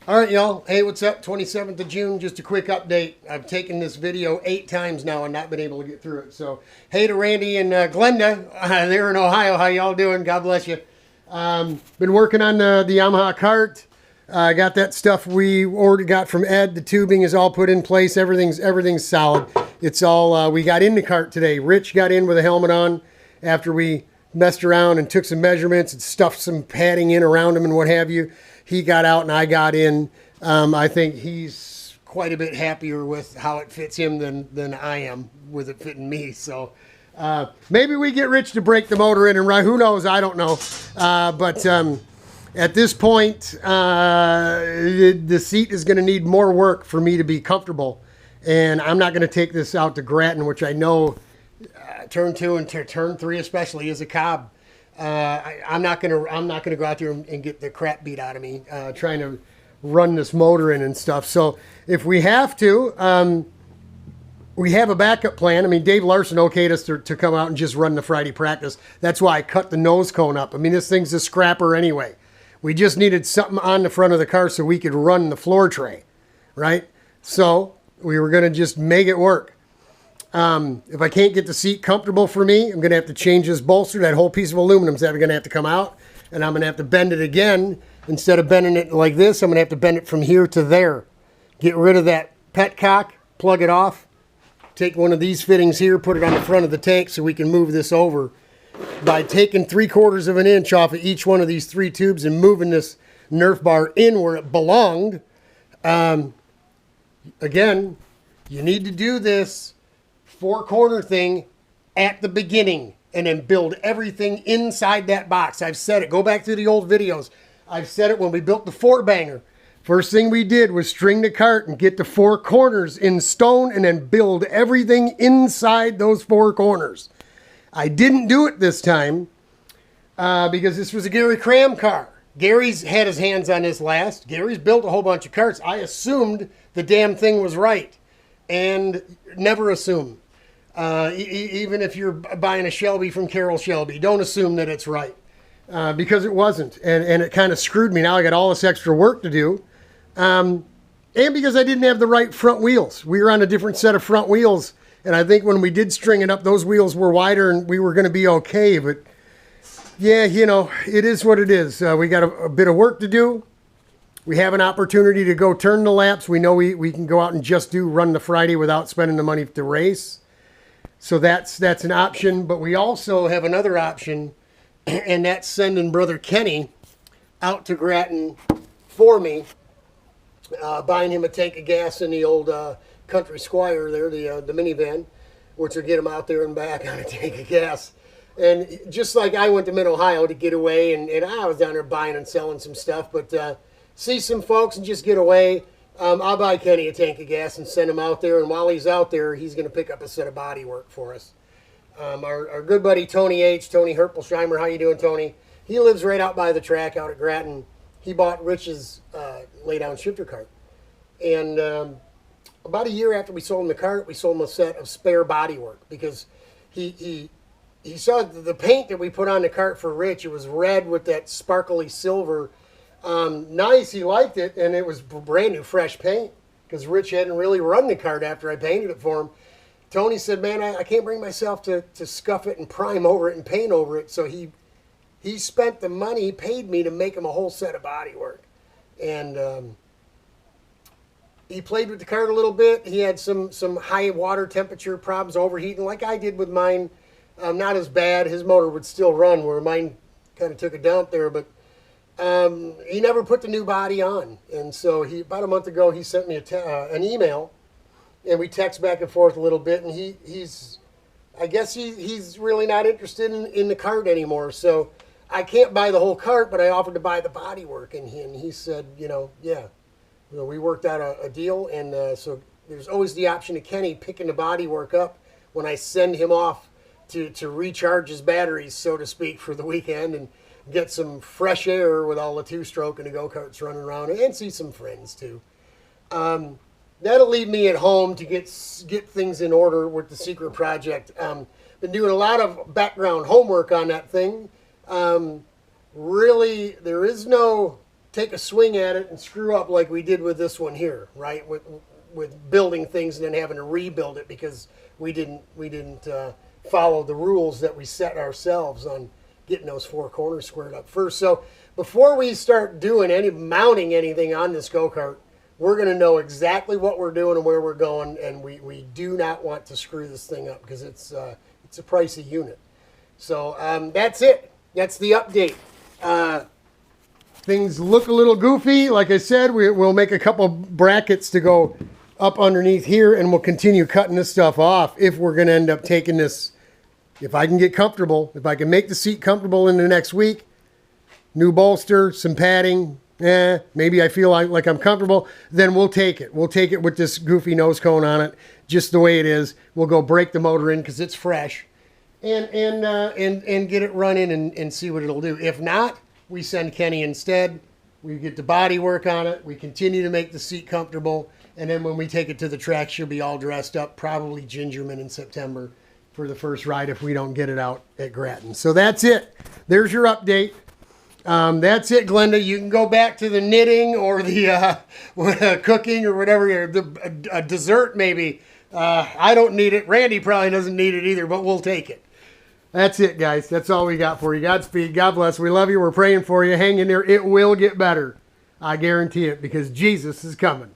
All right, y'all. Hey, what's up? 27th of June. Just a quick update. I've taken this video 8 times now and not been able to get through it. So, hey to Randy and Glenda. They're in Ohio. How y'all doing? God bless you. Been working on the Yamaha Kart. I got that stuff we already got from Ed. The tubing is all put in place. Everything's solid. It's all, we got in the cart today. Rich got in with a helmet on after we messed around and took some measurements and stuffed some padding in around him and what have you. He got out and I got in. I think he's quite a bit happier with how it fits him than I am with it fitting me. So maybe we get Rich to break the motor in and run. Who knows? I don't know. But at this point, the seat is going to need more work for me to be comfortable. And I'm not going to take this out to Grattan, which I know turn 2 and turn 3 especially is a cob. I'm not gonna go out there and get the crap beat out of me trying to run this motor in and stuff. So if we have to, we have a backup plan. I mean, Dave Larson okayed us to come out and just run the Friday practice. That's why I cut the nose cone up. I mean, this thing's a scrapper anyway. We just needed something on the front of the car so we could run the floor tray, right? So we were gonna just make it work. If I can't get the seat comfortable for me, I'm going to have to change this bolster. That whole piece of aluminum is going to have to come out, and I'm going to have to bend it again. Instead of bending it like this, I'm going to have to bend it from here to there. Get rid of that petcock, plug it off, take one of these fittings here, put it on the front of the tank so we can move this over. By taking 3/4 of an inch off of each one of these 3 tubes and moving this Nerf bar in where it belonged, again, you need to do this 4-corner thing at the beginning and then build everything inside that box. I've said it. Go back to the old videos. I've said it when we built the 4-banger. First thing we did was string the cart and get the 4 corners in stone and then build everything inside those 4 corners. I didn't do it this time because this was a Gary Cram car. Gary's had his hands on this last. Gary's built a whole bunch of carts. I assumed the damn thing was right and never assume. Even if you're buying a Shelby from Carroll Shelby, don't assume that it's right because it wasn't. And it kind of screwed me. Now I got all this extra work to do. And because I didn't have the right front wheels. We were on a different set of front wheels. And I think when we did string it up, those wheels were wider and we were going to be okay. But yeah, you know, it is what it is. We got a bit of work to do. We have an opportunity to go turn the laps. We know we can go out and just run the Friday without spending the money to race. So that's an option. But we also have another option, and that's sending Brother Kenny out to Grattan for me, buying him a tank of gas in the old Country Squire there, the minivan, which will get him out there and back on a tank of gas. And just like I went to Mid-Ohio to get away, and I was down there buying and selling some stuff, but see some folks and just get away. I'll buy Kenny a tank of gas and send him out there. And while he's out there, he's going to pick up a set of bodywork for us. Our good buddy Tony Herpelsheimer, how you doing, Tony? He lives right out by the track out at Grattan. He bought Rich's lay-down shifter cart. And about a year after we sold him the cart, we sold him a set of spare bodywork because he saw the paint that we put on the cart for Rich. It was red with that sparkly silver. Nice, he liked it, and it was brand new, fresh paint because Rich hadn't really run the cart after I painted it for him. Tony said, man, I can't bring myself to scuff it and prime over it and paint over it, so he spent the money, he paid me to make him a whole set of bodywork. And he played with the cart a little bit. He had some high water temperature problems, overheating, like I did with mine. Not as bad. His motor would still run, where mine kind of took a dump there, but he never put the new body on. And so about a month ago, he sent me an email, and we text back and forth a little bit, and I guess he's really not interested in the cart anymore. So I can't buy the whole cart, but I offered to buy the bodywork, and he said, yeah. We worked out a deal, and so there's always the option of Kenny picking the bodywork up when I send him off to recharge his batteries, so to speak, for the weekend and get some fresh air with all the 2-stroke and the go-karts running around and see some friends too. That'll leave me at home to get things in order with the secret project. Been doing a lot of background homework on that thing. Really, there is no take a swing at it and screw up like we did with this one here, right? With building things and then having to rebuild it because we didn't follow the rules that we set ourselves on getting those four corners squared up first. So before we start doing mounting anything on this go-kart, we're going to know exactly what we're doing and where we're going, and we do not want to screw this thing up because it's a pricey unit. So that's it. That's the update. Things look a little goofy. Like I said, we'll make a couple brackets to go up underneath here, and we'll continue cutting this stuff off if we're going to end up taking this. If I can get comfortable, if I can make the seat comfortable in the next week, new bolster, some padding, maybe I feel like I'm comfortable, then we'll take it. We'll take it with this goofy nose cone on it, just the way it is. We'll go break the motor in because it's fresh, and get it running and see what it'll do. If not, we send Kenny instead. We get the body work on it. We continue to make the seat comfortable. And then when we take it to the track, she'll be all dressed up, probably Gingerman in September for the first ride if we don't get it out at Grattan. So that's it. There's your update. That's it, Glenda. You can go back to the knitting or the cooking or whatever, a dessert maybe. I don't need it. Randy probably doesn't need it either, but we'll take it. That's it, guys. That's all we got for you. Godspeed. God bless. We love you. We're praying for you. Hang in there. It will get better. I guarantee it because Jesus is coming.